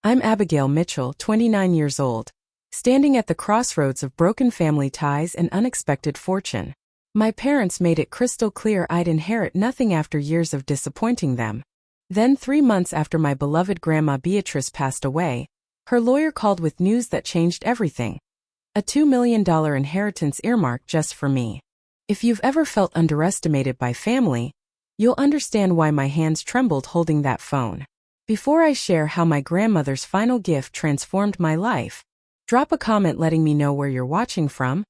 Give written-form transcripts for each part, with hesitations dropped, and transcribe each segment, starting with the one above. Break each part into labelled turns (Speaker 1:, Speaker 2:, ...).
Speaker 1: I'm Abigail Mitchell, 29 years old, standing at the crossroads of broken family ties and unexpected fortune. My parents made it crystal clear I'd inherit nothing after years of disappointing them. Then 3 months after my beloved grandma Beatrice passed away, her lawyer called with news that changed everything. A $2 million inheritance earmarked just for me. If you've ever felt underestimated by family, you'll understand why my hands trembled holding that phone. Before I share how my grandmother's final gift transformed my life, drop a comment letting me know where you're watching from,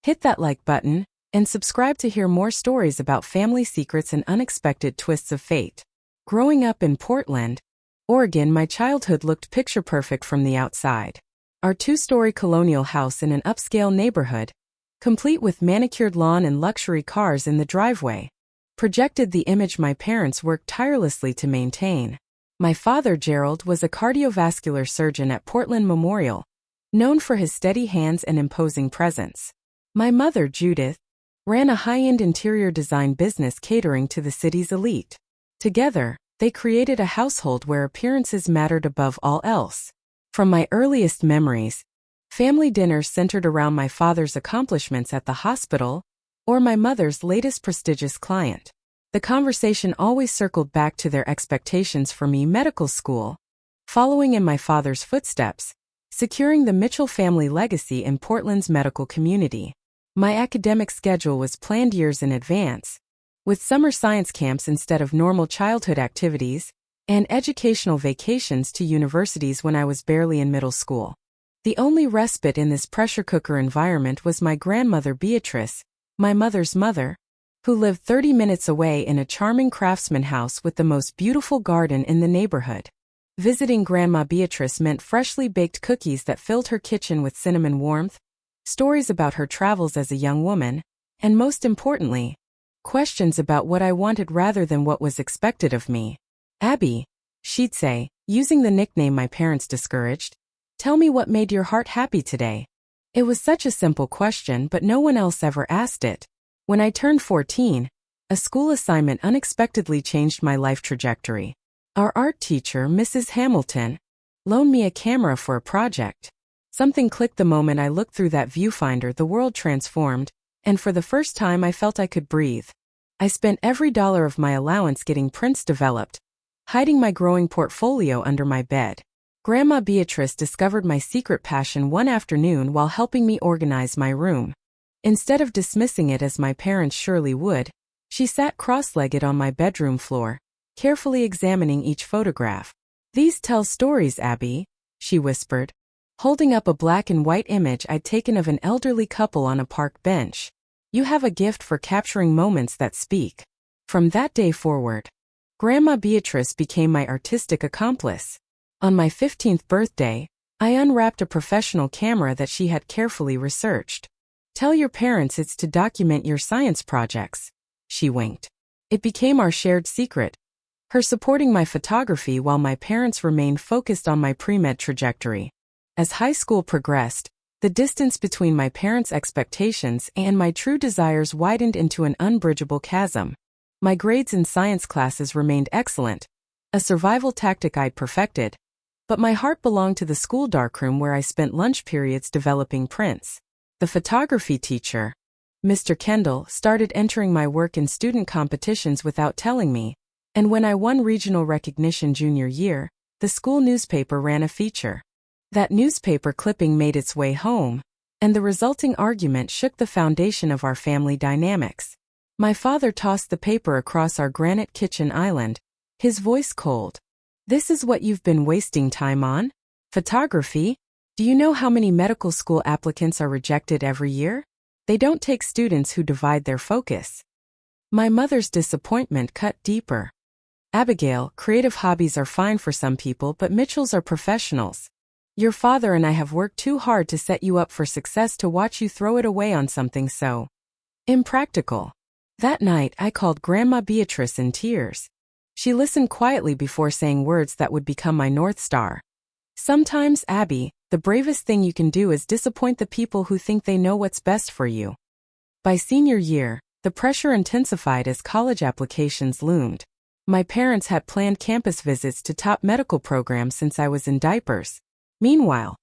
Speaker 1: hit that like button, and subscribe to hear more stories about family secrets and unexpected twists of fate. Growing up in Portland, Oregon, my childhood looked picture-perfect from the outside. Our 2-story colonial house in an upscale neighborhood, complete with manicured lawn and luxury cars in the driveway, projected the image my parents worked tirelessly to maintain. My father, Gerald, was a cardiovascular surgeon at Portland Memorial, known for his steady hands and imposing presence. My mother, Judith, ran a high-end interior design business catering to the city's elite. Together, they created a household where appearances mattered above all else. From my earliest memories, family dinners centered around my father's accomplishments at the hospital or my mother's latest prestigious client. The conversation always circled back to their expectations for me: medical school, following in my father's footsteps, securing the Mitchell family legacy in Portland's medical community. My academic schedule was planned years in advance, with summer science camps instead of normal childhood activities, and educational vacations to universities when I was barely in middle school. The only respite in this pressure cooker environment was my grandmother Beatrice, my mother's mother, who lived 30 minutes away in a charming craftsman house with the most beautiful garden in the neighborhood. Visiting Grandma Beatrice meant freshly baked cookies that filled her kitchen with cinnamon warmth, stories about her travels as a young woman, and most importantly, questions about what I wanted rather than what was expected of me. "Abby," she'd say, using the nickname my parents discouraged, "tell me what made your heart happy today." It was such a simple question, but no one else ever asked it. When I turned 14, a school assignment unexpectedly changed my life trajectory. Our art teacher, Mrs. Hamilton, loaned me a camera for a project. Something clicked the moment I looked through that viewfinder. The world transformed, and for the first time I felt I could breathe. I spent every dollar of my allowance getting prints developed, hiding my growing portfolio under my bed. Grandma Beatrice discovered my secret passion one afternoon while helping me organize my room. Instead of dismissing it as my parents surely would, she sat cross-legged on my bedroom floor, carefully examining each photograph. "These tell stories, Abby," she whispered, holding up a black and white image I'd taken of an elderly couple on a park bench. "You have a gift for capturing moments that speak." From that day forward, Grandma Beatrice became my artistic accomplice. On my 15th birthday, I unwrapped a professional camera that she had carefully researched. "Tell your parents it's to document your science projects," she winked. It became our shared secret, her supporting my photography while my parents remained focused on my pre-med trajectory. As high school progressed, the distance between my parents' expectations and my true desires widened into an unbridgeable chasm. My grades in science classes remained excellent, a survival tactic I'd perfected, but my heart belonged to the school darkroom where I spent lunch periods developing prints. The photography teacher, Mr. Kendall, started entering my work in student competitions without telling me, and when I won regional recognition junior year, the school newspaper ran a feature. That newspaper clipping made its way home, and the resulting argument shook the foundation of our family dynamics. My father tossed the paper across our granite kitchen island, his voice cold. "This is what you've been wasting time on? Photography? Do you know how many medical school applicants are rejected every year? They don't take students who divide their focus." My mother's disappointment cut deeper. "Abigail, creative hobbies are fine for some people, but Mitchells are professionals. Your father and I have worked too hard to set you up for success to watch you throw it away on something so impractical." That night, I called Grandma Beatrice in tears. She listened quietly before saying words that would become my North Star. "Sometimes, Abby, the bravest thing you can do is disappoint the people who think they know what's best for you." By senior year, the pressure intensified as college applications loomed. My parents had planned campus visits to top medical programs since I was in diapers. Meanwhile,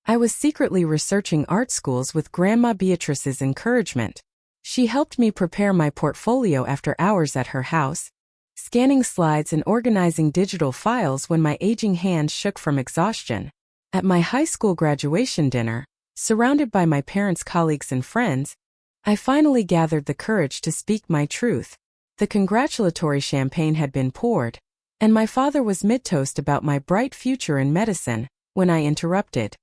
Speaker 1: I was secretly researching art schools with Grandma Beatrice's encouragement. She helped me prepare my portfolio after hours at her house, scanning slides and organizing digital files when my aging hands shook from exhaustion. At my high school graduation dinner, surrounded by my parents' colleagues and friends, I finally gathered the courage to speak my truth. The congratulatory champagne had been poured, and my father was mid-toast about my bright future in medicine, when I interrupted.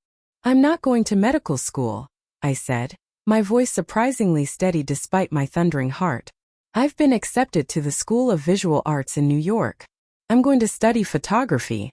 Speaker 1: "I'm not going to medical school," I said, my voice surprisingly steady despite my thundering heart. "I've been accepted to the School of Visual Arts in New York. I'm going to study photography."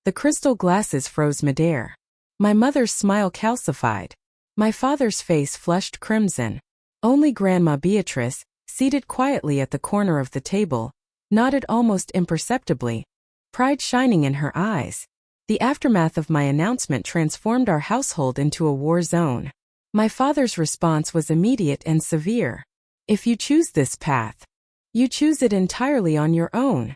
Speaker 1: The crystal glasses froze midair. My mother's smile calcified. My father's face flushed crimson. Only Grandma Beatrice, seated quietly at the corner of the table, nodded almost imperceptibly, pride shining in her eyes. The aftermath of my announcement transformed our household into a war zone. My father's response was immediate and severe. "If you choose this path, you choose it entirely on your own,"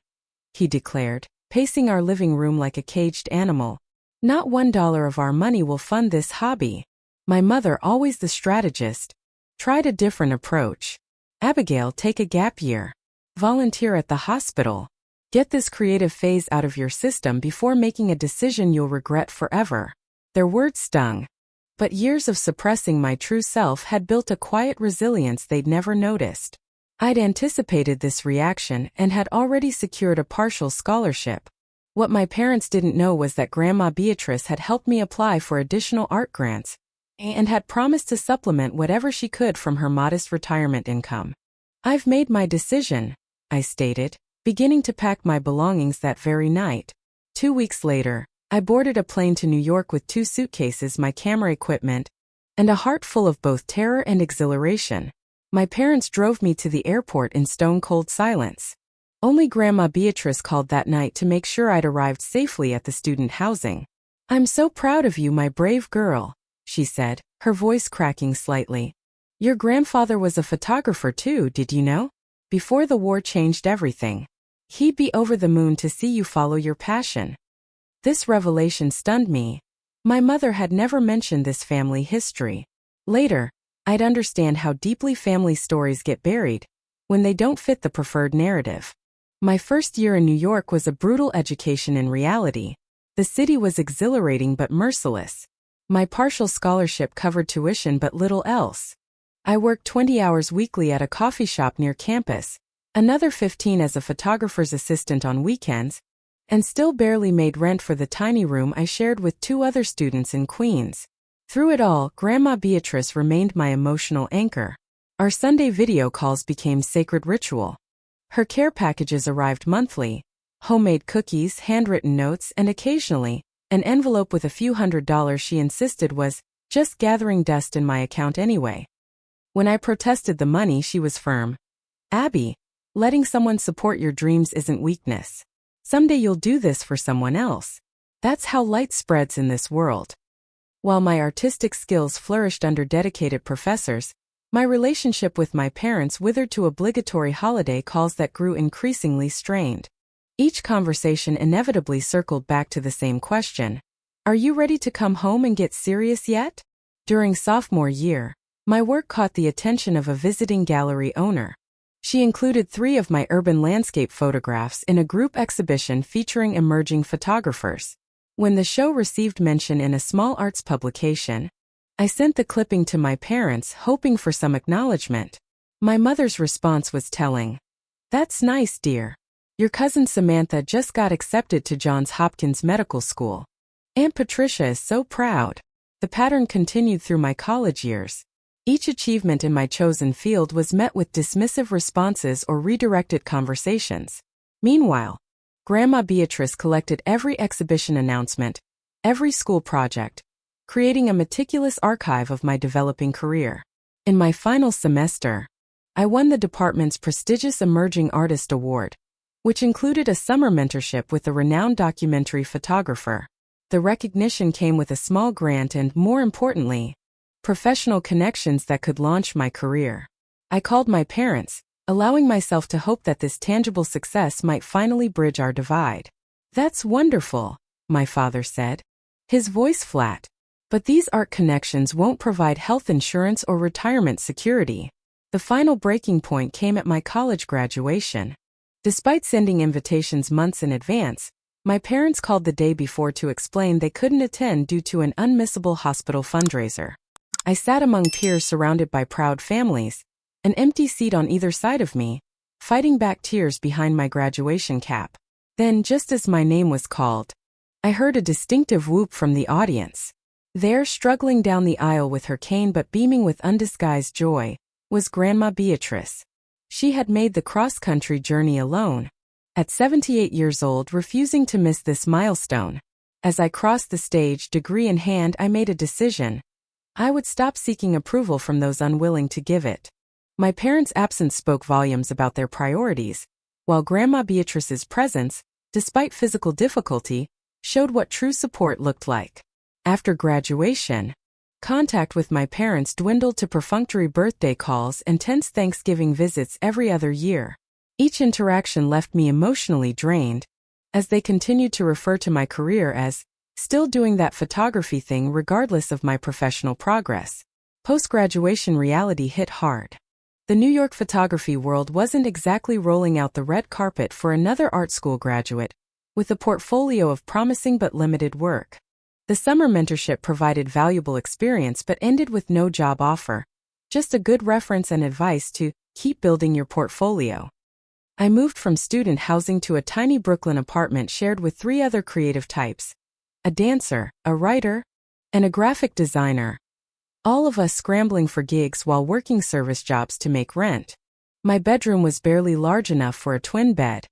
Speaker 1: he declared, pacing our living room like a caged animal. "Not $1 of our money will fund this hobby." My mother, always the strategist, tried a different approach. "Abigail, take a gap year. Volunteer at the hospital. Get this creative phase out of your system before making a decision you'll regret forever." Their words stung, but years of suppressing my true self had built a quiet resilience they'd never noticed. I'd anticipated this reaction and had already secured a partial scholarship. What my parents didn't know was that Grandma Beatrice had helped me apply for additional art grants and had promised to supplement whatever she could from her modest retirement income. "I've made my decision," I stated, beginning to pack my belongings that very night. 2 weeks later, I boarded a plane to New York with 2 suitcases, my camera equipment, and a heart full of both terror and exhilaration. My parents drove me to the airport in stone-cold silence. Only Grandma Beatrice called that night to make sure I'd arrived safely at the student housing. "I'm so proud of you, my brave girl," she said, her voice cracking slightly. "Your grandfather was a photographer too, did you know? Before the war changed everything. He'd be over the moon to see you follow your passion." This revelation stunned me. My mother had never mentioned this family history. Later, I'd understand how deeply family stories get buried when they don't fit the preferred narrative. My first year in New York was a brutal education in reality. The city was exhilarating but merciless. My partial scholarship covered tuition but little else. I worked 20 hours weekly at a coffee shop near campus, another 15 as a photographer's assistant on weekends, and still barely made rent for the tiny room I shared with 2 other students in Queens. Through it all, Grandma Beatrice remained my emotional anchor. Our Sunday video calls became sacred ritual. Her care packages arrived monthly: homemade cookies, handwritten notes, and occasionally, an envelope with a few $100s she insisted was just gathering dust in my account anyway. When I protested the money, she was firm. "Abby, letting someone support your dreams isn't weakness. Someday you'll do this for someone else. That's how light spreads in this world." While my artistic skills flourished under dedicated professors, my relationship with my parents withered to obligatory holiday calls that grew increasingly strained. Each conversation inevitably circled back to the same question: "Are you ready to come home and get serious yet?" During sophomore year, my work caught the attention of a visiting gallery owner. She included 3 of my urban landscape photographs in a group exhibition featuring emerging photographers. When the show received mention in a small arts publication, I sent the clipping to my parents, hoping for some acknowledgement. My mother's response was telling. "That's nice, dear. Your cousin Samantha just got accepted to Johns Hopkins Medical School. Aunt Patricia is so proud." The pattern continued through my college years. Each achievement in my chosen field was met with dismissive responses or redirected conversations. Meanwhile, Grandma Beatrice collected every exhibition announcement, every school project, creating a meticulous archive of my developing career. In my final semester, I won the department's prestigious Emerging Artist Award, which included a summer mentorship with a renowned documentary photographer. The recognition came with a small grant and, more importantly, professional connections that could launch my career. I called my parents, allowing myself to hope that this tangible success might finally bridge our divide. "That's wonderful," my father said, his voice flat. "But these art connections won't provide health insurance or retirement security." The final breaking point came at my college graduation. Despite sending invitations months in advance, my parents called the day before to explain they couldn't attend due to an unmissable hospital fundraiser. I sat among peers surrounded by proud families, an empty seat on either side of me, fighting back tears behind my graduation cap. Then, just as my name was called, I heard a distinctive whoop from the audience. There, struggling down the aisle with her cane but beaming with undisguised joy, was Grandma Beatrice. She had made the cross-country journey alone, at 78 years old, refusing to miss this milestone. As I crossed the stage, degree in hand, I made a decision. I would stop seeking approval from those unwilling to give it. My parents' absence spoke volumes about their priorities, while Grandma Beatrice's presence, despite physical difficulty, showed what true support looked like. After graduation, contact with my parents dwindled to perfunctory birthday calls and tense Thanksgiving visits every other year. Each interaction left me emotionally drained, as they continued to refer to my career as still doing that photography thing regardless of my professional progress. Post-graduation reality hit hard. The New York photography world wasn't exactly rolling out the red carpet for another art school graduate, with a portfolio of promising but limited work. The summer mentorship provided valuable experience but ended with no job offer, just a good reference and advice to keep building your portfolio. I moved from student housing to a tiny Brooklyn apartment shared with 3 other creative types: a dancer, a writer, and a graphic designer. All of us scrambling for gigs while working service jobs to make rent. My bedroom was barely large enough for a twin bed,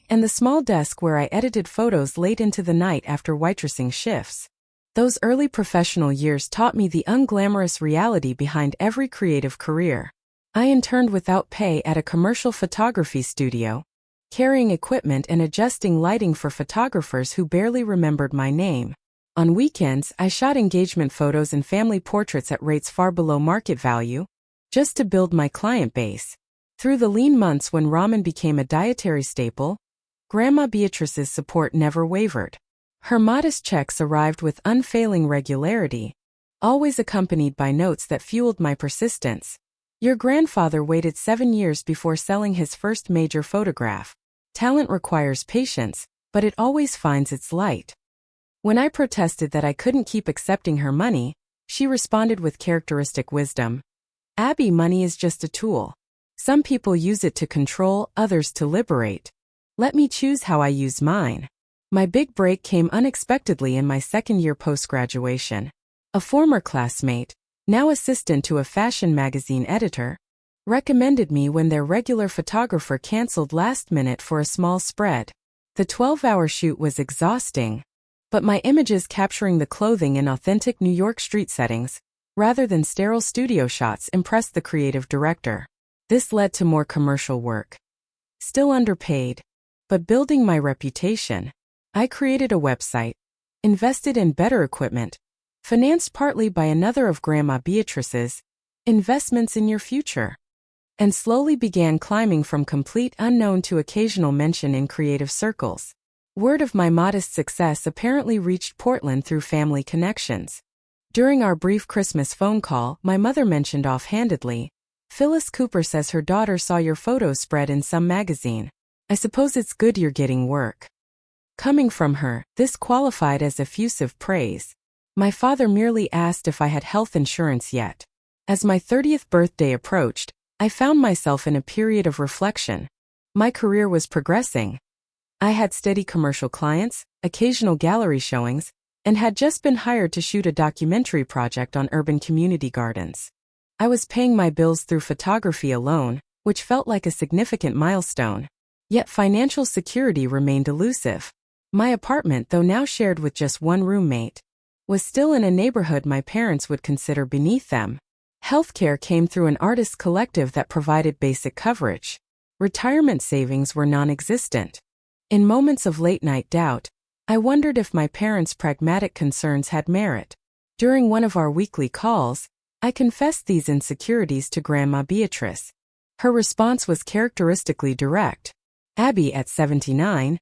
Speaker 1: and the small desk where I edited photos late into the night after waitressing shifts. Those early professional years taught me the unglamorous reality behind every creative career. I interned without pay at a commercial photography studio, carrying equipment and adjusting lighting for photographers who barely remembered my name. On weekends, I shot engagement photos and family portraits at rates far below market value, just to build my client base. Through the lean months when ramen became a dietary staple, Grandma Beatrice's support never wavered. Her modest checks arrived with unfailing regularity, always accompanied by notes that fueled my persistence. "Your grandfather waited 7 years before selling his first major photograph. Talent requires patience, but it always finds its light." When I protested that I couldn't keep accepting her money, she responded with characteristic wisdom. "Abby, money is just a tool. Some people use it to control, others to liberate. Let me choose how I use mine." My big break came unexpectedly in my second year post-graduation. A former classmate, now assistant to a fashion magazine editor, recommended me when their regular photographer canceled last minute for a small spread. The 12-hour shoot was exhausting, but my images capturing the clothing in authentic New York street settings, rather than sterile studio shots, impressed the creative director. This led to more commercial work. Still underpaid, but building my reputation. I created a website, invested in better equipment, financed partly by another of Grandma Beatrice's investments in your future, and slowly began climbing from complete unknown to occasional mention in creative circles. Word of my modest success apparently reached Portland through family connections. During our brief Christmas phone call, my mother mentioned offhandedly, "Phyllis Cooper says her daughter saw your photos spread in some magazine. I suppose it's good you're getting work." Coming from her, this qualified as effusive praise. My father merely asked if I had health insurance yet. As my 30th birthday approached, I found myself in a period of reflection. My career was progressing. I had steady commercial clients, occasional gallery showings, and had just been hired to shoot a documentary project on urban community gardens. I was paying my bills through photography alone, which felt like a significant milestone. Yet financial security remained elusive. My apartment, though now shared with just one roommate, was still in a neighborhood my parents would consider beneath them. Healthcare came through an artist collective that provided basic coverage. Retirement savings were non-existent. In moments of late-night doubt, I wondered if my parents' pragmatic concerns had merit. During one of our weekly calls, I confessed these insecurities to Grandma Beatrice. Her response was characteristically direct. Abby, at 79,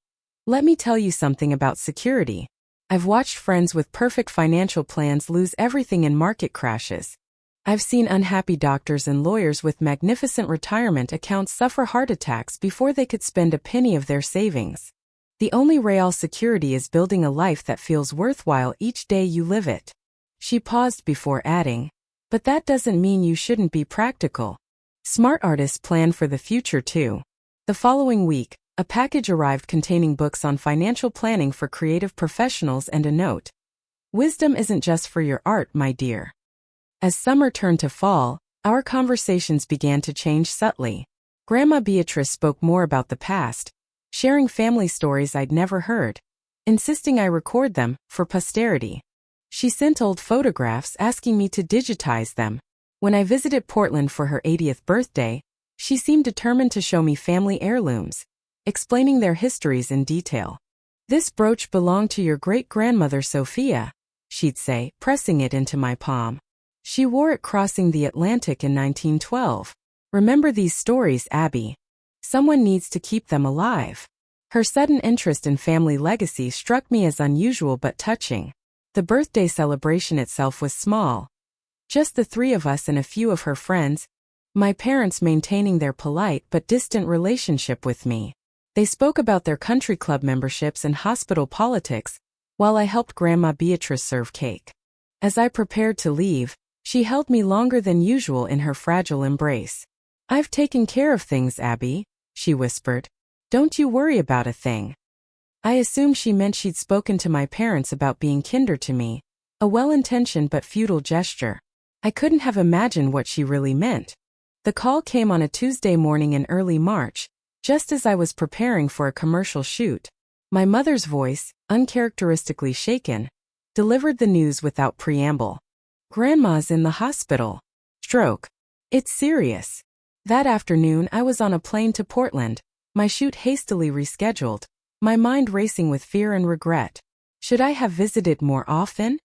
Speaker 1: let me tell you something about security. I've watched friends with perfect financial plans lose everything in market crashes. I've seen unhappy doctors and lawyers with magnificent retirement accounts suffer heart attacks before they could spend a penny of their savings. The only real security is building a life that feels worthwhile each day you live it. She paused before adding, but that doesn't mean you shouldn't be practical. Smart artists plan for the future too. The following week, a package arrived containing books on financial planning for creative professionals and a note. Wisdom isn't just for your art, my dear. As summer turned to fall, our conversations began to change subtly. Grandma Beatrice spoke more about the past, sharing family stories I'd never heard, insisting I record them for posterity. She sent old photographs asking me to digitize them. When I visited Portland for her 80th birthday, she seemed determined to show me family heirlooms, explaining their histories in detail. This brooch belonged to your great-grandmother Sophia, she'd say, pressing it into my palm. She wore it crossing the Atlantic in 1912. Remember these stories, Abby. Someone needs to keep them alive. Her sudden interest in family legacy struck me as unusual but touching. The birthday celebration itself was small. Just the three of us and a few of her friends, my parents maintaining their polite but distant relationship with me. They spoke about their country club memberships and hospital politics, while I helped Grandma Beatrice serve cake. As I prepared to leave, she held me longer than usual in her fragile embrace. I've taken care of things, Abby, she whispered. Don't you worry about a thing. I assumed she meant she'd spoken to my parents about being kinder to me, a well-intentioned but futile gesture. I couldn't have imagined what she really meant. The call came on a Tuesday morning in early March, just as I was preparing for a commercial shoot. My mother's voice, uncharacteristically shaken, delivered the news without preamble. Grandma's in the hospital. Stroke. It's serious. That afternoon I was on a plane to Portland, my shoot hastily rescheduled, my mind racing with fear and regret. Should I have visited more often?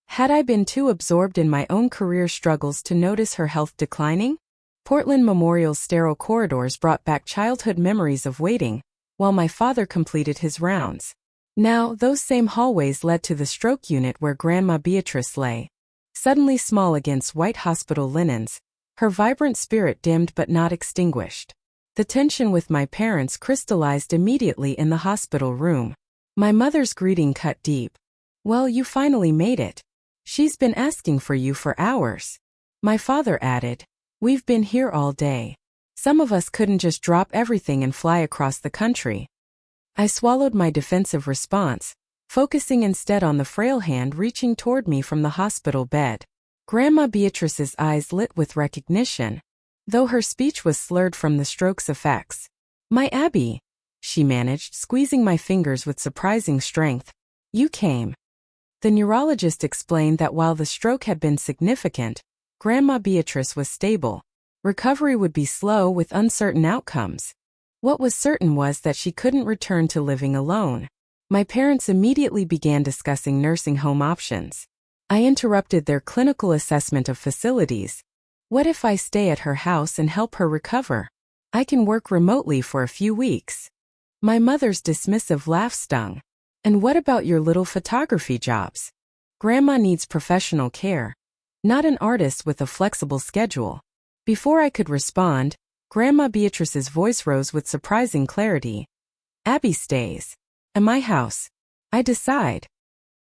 Speaker 1: Had I been too absorbed in my own career struggles to notice her health declining? Portland Memorial's sterile corridors brought back childhood memories of waiting, while my father completed his rounds. Now, those same hallways led to the stroke unit where Grandma Beatrice lay. Suddenly small against white hospital linens, her vibrant spirit dimmed but not extinguished. The tension with my parents crystallized immediately in the hospital room. My mother's greeting cut deep. Well, you finally made it. She's been asking for you for hours. My father added, we've been here all day. Some of us couldn't just drop everything and fly across the country. I swallowed my defensive response, focusing instead on the frail hand reaching toward me from the hospital bed. Grandma Beatrice's eyes lit with recognition, though her speech was slurred from the stroke's effects. My Abby, she managed, squeezing my fingers with surprising strength. You came. The neurologist explained that while the stroke had been significant, Grandma Beatrice was stable. Recovery would be slow with uncertain outcomes. What was certain was that she couldn't return to living alone. My parents immediately began discussing nursing home options. I interrupted their clinical assessment of facilities. What if I stay at her house and help her recover? I can work remotely for a few weeks. My mother's dismissive laugh stung. And what about your little photography jobs? Grandma needs professional care, not an artist with a flexible schedule. Before I could respond, Grandma Beatrice's voice rose with surprising clarity. Abby stays. At my house. I decide.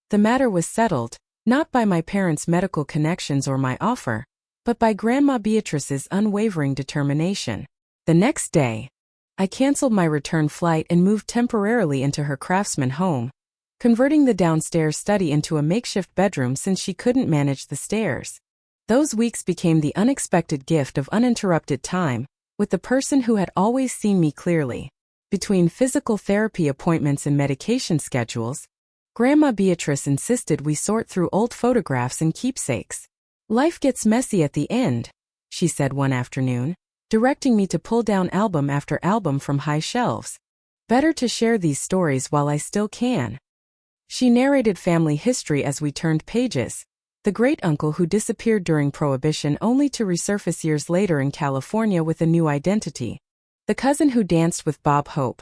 Speaker 1: The matter was settled, not by my parents' medical connections or my offer, but by Grandma Beatrice's unwavering determination. The next day, I canceled my return flight and moved temporarily into her Craftsman home, converting the downstairs study into a makeshift bedroom since she couldn't manage the stairs. Those weeks became the unexpected gift of uninterrupted time, with the person who had always seen me clearly. Between physical therapy appointments and medication schedules, Grandma Beatrice insisted we sort through old photographs and keepsakes. Life gets messy at the end, she said one afternoon, directing me to pull down album after album from high shelves. Better to share these stories while I still can. She narrated family history as we turned pages, The great-uncle who disappeared during Prohibition only to resurface years later in California with a new identity. The cousin who danced with Bob Hope.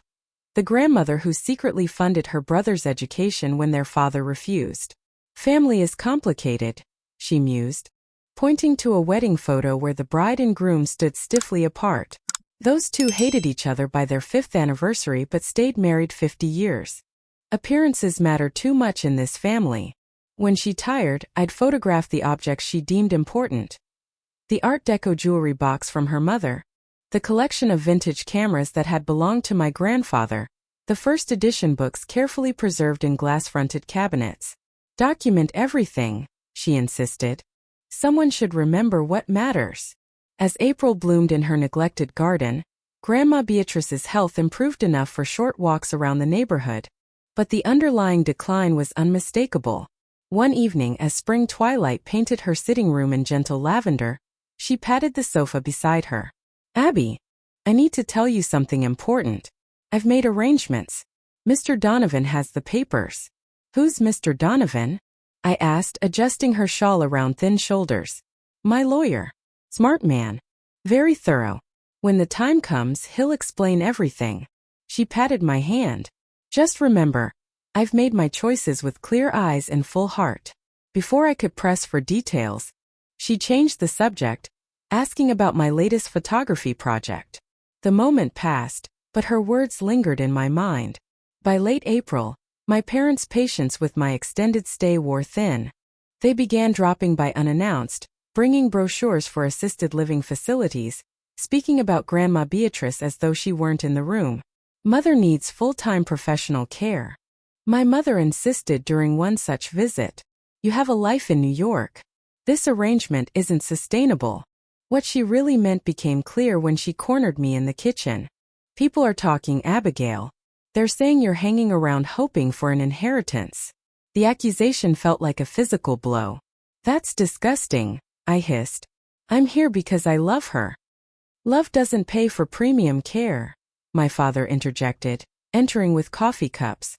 Speaker 1: The grandmother who secretly funded her brother's education when their father refused. Family is complicated, she mused, pointing to a wedding photo where the bride and groom stood stiffly apart. Those two hated each other by their 5th anniversary but stayed married 50 years. Appearances matter too much in this family. When she tired, I'd photograph the objects she deemed important. The Art Deco jewelry box from her mother, the collection of vintage cameras that had belonged to my grandfather, the first edition books carefully preserved in glass-fronted cabinets. Document everything, she insisted. Someone should remember what matters. As April bloomed in her neglected garden, Grandma Beatrice's health improved enough for short walks around the neighborhood. But the underlying decline was unmistakable. One evening, as spring twilight painted her sitting room in gentle lavender, she patted the sofa beside her. "Abby, I need to tell you something important. I've made arrangements. Mr. Donovan has the papers." "Who's Mr. Donovan?" I asked, adjusting her shawl around thin shoulders. "My lawyer. Smart man. Very thorough. When the time comes, he'll explain everything." She patted my hand. "Just remember, I've made my choices with clear eyes and full heart." Before I could press for details, she changed the subject, asking about my latest photography project. The moment passed, but her words lingered in my mind. By late April, my parents' patience with my extended stay wore thin. They began dropping by unannounced, bringing brochures for assisted living facilities, speaking about Grandma Beatrice as though she weren't in the room. "Mother needs full-time professional care." My mother insisted during one such visit. "You have a life in New York. This arrangement isn't sustainable." What she really meant became clear when she cornered me in the kitchen. "People are talking, Abigail. They're saying you're hanging around hoping for an inheritance." The accusation felt like a physical blow. "That's disgusting," I hissed. "I'm here because I love her." "Love doesn't pay for premium care," my father interjected, entering with coffee cups.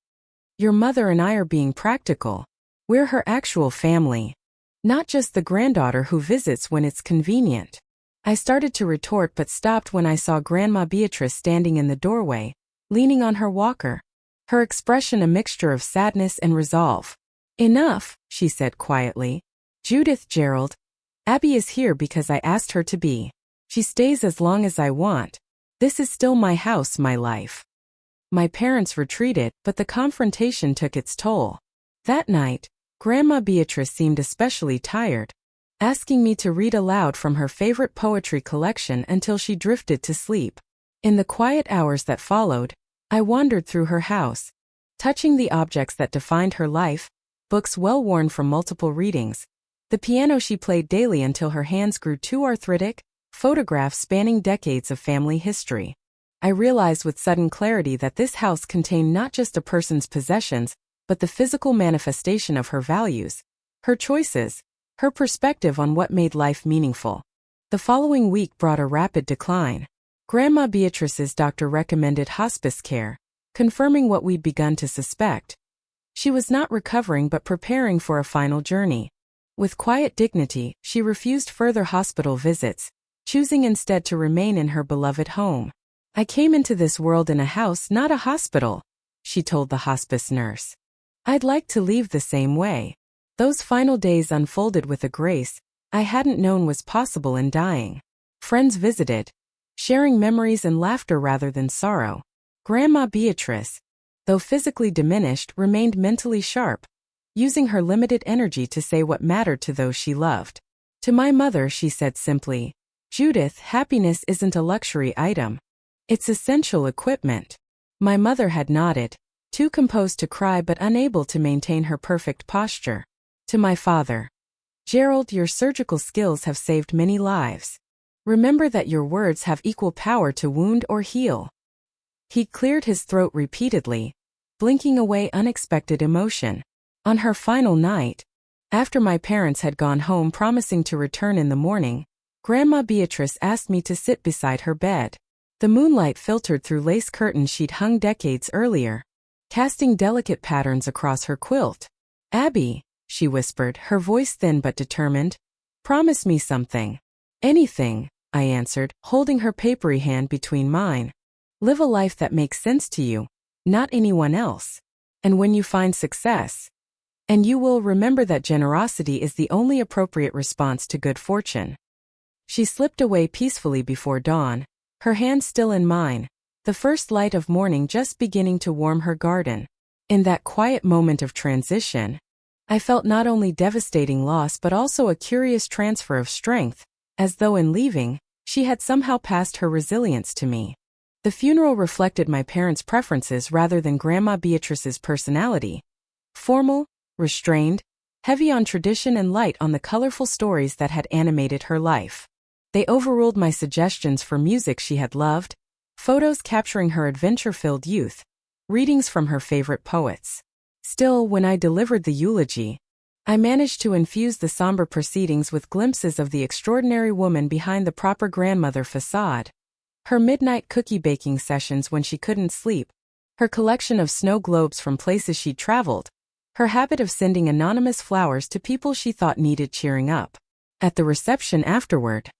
Speaker 1: "Your mother and I are being practical. We're her actual family. Not just the granddaughter who visits when it's convenient." I started to retort but stopped when I saw Grandma Beatrice standing in the doorway, leaning on her walker, her expression a mixture of sadness and resolve. "Enough," she said quietly. "Judith, Gerald, Abby is here because I asked her to be. She stays as long as I want. This is still my house, my life." My parents retreated, but the confrontation took its toll. That night, Grandma Beatrice seemed especially tired, asking me to read aloud from her favorite poetry collection until she drifted to sleep. In the quiet hours that followed, I wandered through her house, touching the objects that defined her life, books well worn from multiple readings, the piano she played daily until her hands grew too arthritic, photographs spanning decades of family history. I realized with sudden clarity that this house contained not just a person's possessions, but the physical manifestation of her values, her choices, her perspective on what made life meaningful. The following week brought a rapid decline. Grandma Beatrice's doctor recommended hospice care, confirming what we'd begun to suspect. She was not recovering but preparing for a final journey. With quiet dignity, she refused further hospital visits, choosing instead to remain in her beloved home. "I came into this world in a house, not a hospital," she told the hospice nurse. "I'd like to leave the same way." Those final days unfolded with a grace I hadn't known was possible in dying. Friends visited, sharing memories and laughter rather than sorrow. Grandma Beatrice, though physically diminished, remained mentally sharp, using her limited energy to say what mattered to those she loved. To my mother she said simply, "Judith, happiness isn't a luxury item. It's essential equipment." My mother had nodded, too composed to cry but unable to maintain her perfect posture. To my father, "Gerald, your surgical skills have saved many lives. Remember that your words have equal power to wound or heal." He cleared his throat repeatedly, blinking away unexpected emotion. On her final night, after my parents had gone home promising to return in the morning, Grandma Beatrice asked me to sit beside her bed. The moonlight filtered through lace curtains she'd hung decades earlier, casting delicate patterns across her quilt. "Abby," she whispered, her voice thin but determined. Promise me something. Anything, I answered, holding her papery hand between mine. Live a life that makes sense to you, not anyone else. And when you find success, and you will remember that generosity is the only appropriate response to good fortune. She slipped away peacefully before dawn, her hand still in mine, the first light of morning just beginning to warm her garden. In that quiet moment of transition, I felt not only devastating loss but also a curious transfer of strength, as though in leaving, she had somehow passed her resilience to me. The funeral reflected my parents' preferences rather than Grandma Beatrice's personality. Formal, restrained, heavy on tradition and light on the colorful stories that had animated her life. They overruled my suggestions for music she had loved, photos capturing her adventure-filled youth, readings from her favorite poets. Still, when I delivered the eulogy, I managed to infuse the somber proceedings with glimpses of the extraordinary woman behind the proper grandmother facade. Her midnight cookie baking sessions when she couldn't sleep, her collection of snow globes from places she'd traveled, her habit of sending anonymous flowers to people she thought needed cheering up. At the reception afterward,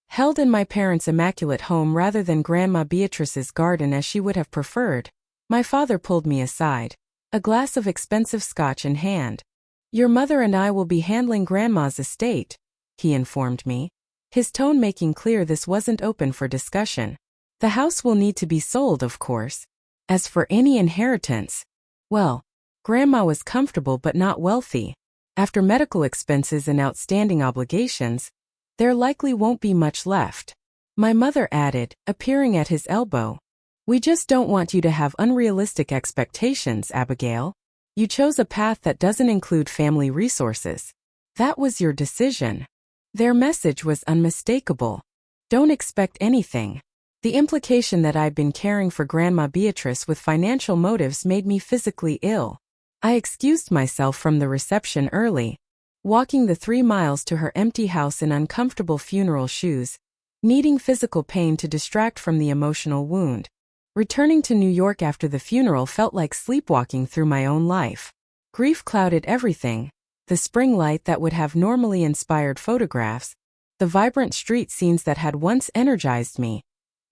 Speaker 1: held in my parents' immaculate home rather than Grandma Beatrice's garden as she would have preferred, my father pulled me aside, a glass of expensive scotch in hand. Your mother and I will be handling Grandma's estate, he informed me, his tone making clear this wasn't open for discussion. The house will need to be sold, of course. As for any inheritance, well, Grandma was comfortable but not wealthy. After medical expenses and outstanding obligations, there likely won't be much left. My mother added, appearing at his elbow. We just don't want you to have unrealistic expectations, Abigail. You chose a path that doesn't include family resources. That was your decision. Their message was unmistakable. Don't expect anything. The implication that I'd been caring for Grandma Beatrice with financial motives made me physically ill. I excused myself from the reception early, walking the 3 miles to her empty house in uncomfortable funeral shoes, needing physical pain to distract from the emotional wound. Returning to New York after the funeral felt like sleepwalking through my own life. Grief clouded everything, the spring light that would have normally inspired photographs, the vibrant street scenes that had once energized me,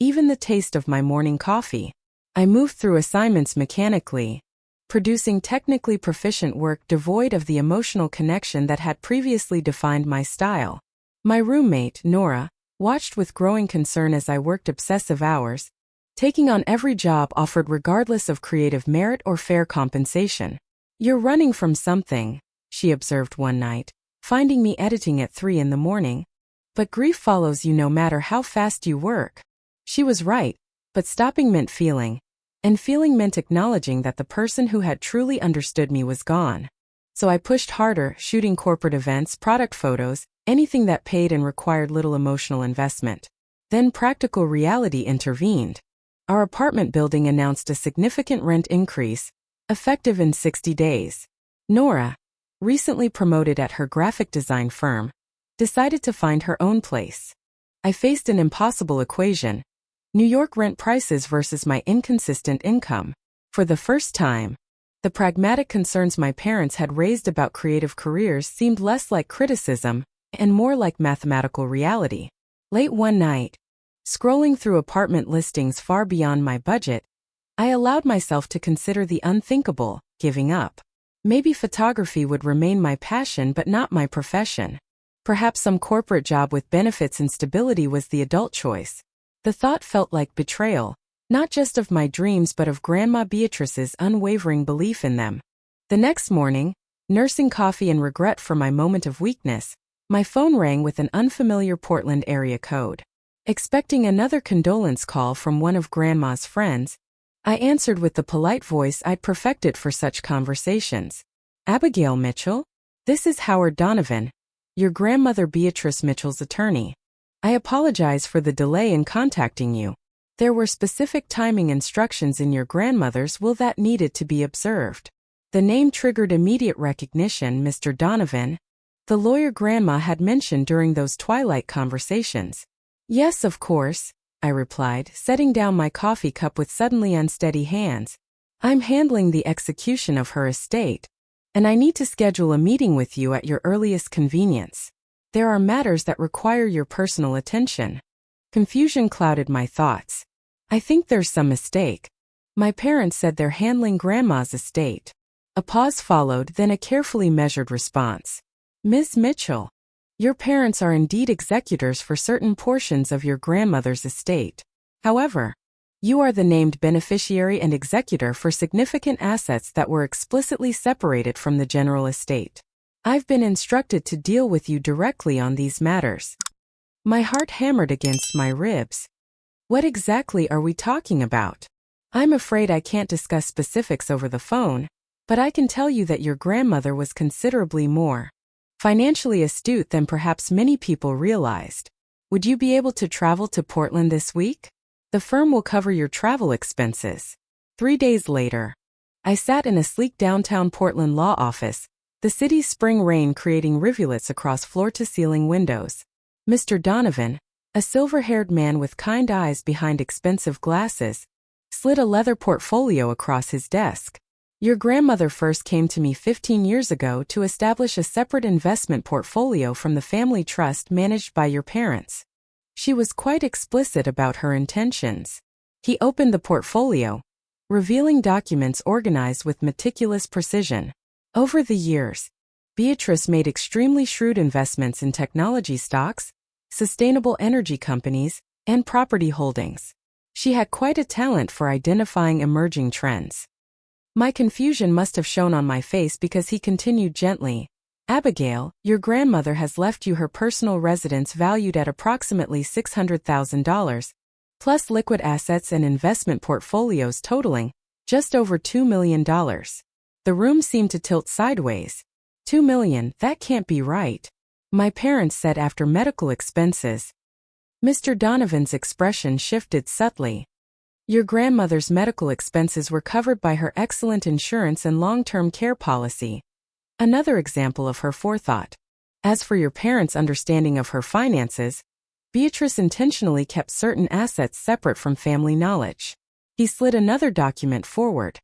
Speaker 1: even the taste of my morning coffee. I moved through assignments mechanically, producing technically proficient work devoid of the emotional connection that had previously defined my style. My roommate, Nora, watched with growing concern as I worked obsessive hours, taking on every job offered regardless of creative merit or fair compensation. You're running from something, she observed one night, finding me editing at 3 in the morning. But grief follows you no matter how fast you work. She was right, but stopping meant feeling, and feeling meant acknowledging that the person who had truly understood me was gone. So I pushed harder, shooting corporate events, product photos, anything that paid and required little emotional investment. Then practical reality intervened. Our apartment building announced a significant rent increase, effective in 60 days. Nora, recently promoted at her graphic design firm, decided to find her own place. I faced an impossible equation: New York rent prices versus my inconsistent income. For the first time, the pragmatic concerns my parents had raised about creative careers seemed less like criticism and more like mathematical reality. Late one night, scrolling through apartment listings far beyond my budget, I allowed myself to consider the unthinkable, giving up. Maybe photography would remain my passion but not my profession. Perhaps some corporate job with benefits and stability was the adult choice. The thought felt like betrayal, not just of my dreams but of Grandma Beatrice's unwavering belief in them. The next morning, nursing coffee and regret for my moment of weakness, my phone rang with an unfamiliar Portland area code. Expecting another condolence call from one of Grandma's friends, I answered with the polite voice I'd perfected for such conversations. Abigail Mitchell? This is Howard Donovan, your grandmother Beatrice Mitchell's attorney. I apologize for the delay in contacting you. There were specific timing instructions in your grandmother's will that needed to be observed. The name triggered immediate recognition, Mr. Donovan, the lawyer Grandma had mentioned during those twilight conversations. Yes, of course, I replied, setting down my coffee cup with suddenly unsteady hands. I'm handling the execution of her estate. and I need to schedule a meeting with you at your earliest convenience. There are matters that require your personal attention. Confusion clouded my thoughts. I think there's some mistake. My parents said they're handling Grandma's estate. A pause followed, then a carefully measured response. Ms. Mitchell, your parents are indeed executors for certain portions of your grandmother's estate. However, you are the named beneficiary and executor for significant assets that were explicitly separated from the general estate. I've been instructed to deal with you directly on these matters. My heart hammered against my ribs. What exactly are we talking about? I'm afraid I can't discuss specifics over the phone, but I can tell you that your grandmother was considerably more financially astute than perhaps many people realized. Would you be able to travel to Portland this week? The firm will cover your travel expenses. 3 days later, I sat in a sleek downtown Portland law office, the city's spring rain creating rivulets across floor-to-ceiling windows. Mr. Donovan, a silver-haired man with kind eyes behind expensive glasses, slid a leather portfolio across his desk. Your grandmother first came to me 15 years ago to establish a separate investment portfolio from the family trust managed by your parents. She was quite explicit about her intentions. He opened the portfolio, revealing documents organized with meticulous precision. Over the years, Beatrice made extremely shrewd investments in technology stocks, sustainable energy companies, and property holdings. She had quite a talent for identifying emerging trends. My confusion must have shown on my face because he continued gently. Abigail, your grandmother has left you her personal residence valued at approximately $600,000, plus liquid assets and investment portfolios totaling just over $2 million. The room seemed to tilt sideways. $2 million, that can't be right. My parents said after medical expenses. Mr. Donovan's expression shifted subtly. Your grandmother's medical expenses were covered by her excellent insurance and long-term care policy. Another example of her forethought. As for your parents' understanding of her finances, Beatrice intentionally kept certain assets separate from family knowledge. He slid another document forward.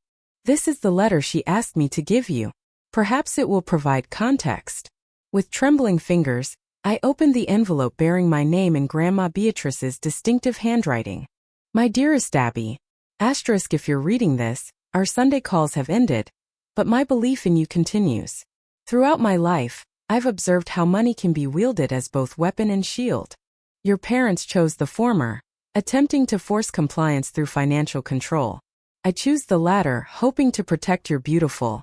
Speaker 1: This is the letter she asked me to give you. Perhaps it will provide context. With trembling fingers, I opened the envelope bearing my name in Grandma Beatrice's distinctive handwriting. My dearest Abby, asterisk if you're reading this, our Sunday calls have ended, but my belief in you continues. Throughout my life, I've observed how money can be wielded as both weapon and shield. Your parents chose the former, attempting to force compliance through financial control. I choose the latter, hoping to protect your beautiful,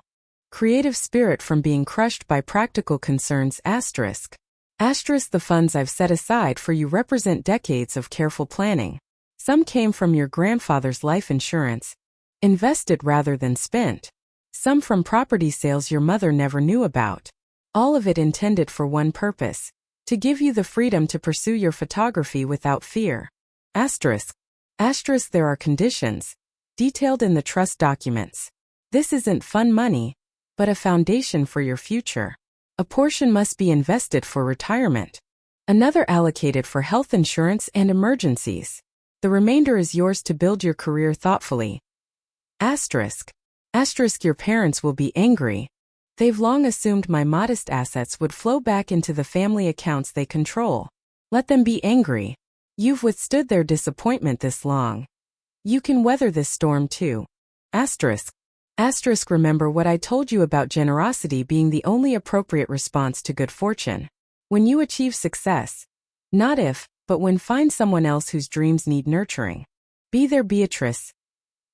Speaker 1: creative spirit from being crushed by practical concerns asterisk. Asterisk the funds I've set aside for you represent decades of careful planning. Some came from your grandfather's life insurance, invested rather than spent. Some from property sales your mother never knew about. All of it intended for one purpose: to give you the freedom to pursue your photography without fear. Asterisk. Asterisk there are conditions, detailed in the trust documents. This isn't fun money, but a foundation for your future. A portion must be invested for retirement. Another allocated for health insurance and emergencies. The remainder is yours to build your career thoughtfully. Asterisk. Asterisk your parents will be angry. They've long assumed my modest assets would flow back into the family accounts they control. Let them be angry. You've withstood their disappointment this long. You can weather this storm too. Asterisk. Asterisk remember what I told you about generosity being the only appropriate response to good fortune. When you achieve success, not if, but when, find someone else whose dreams need nurturing. Be there, Beatrice.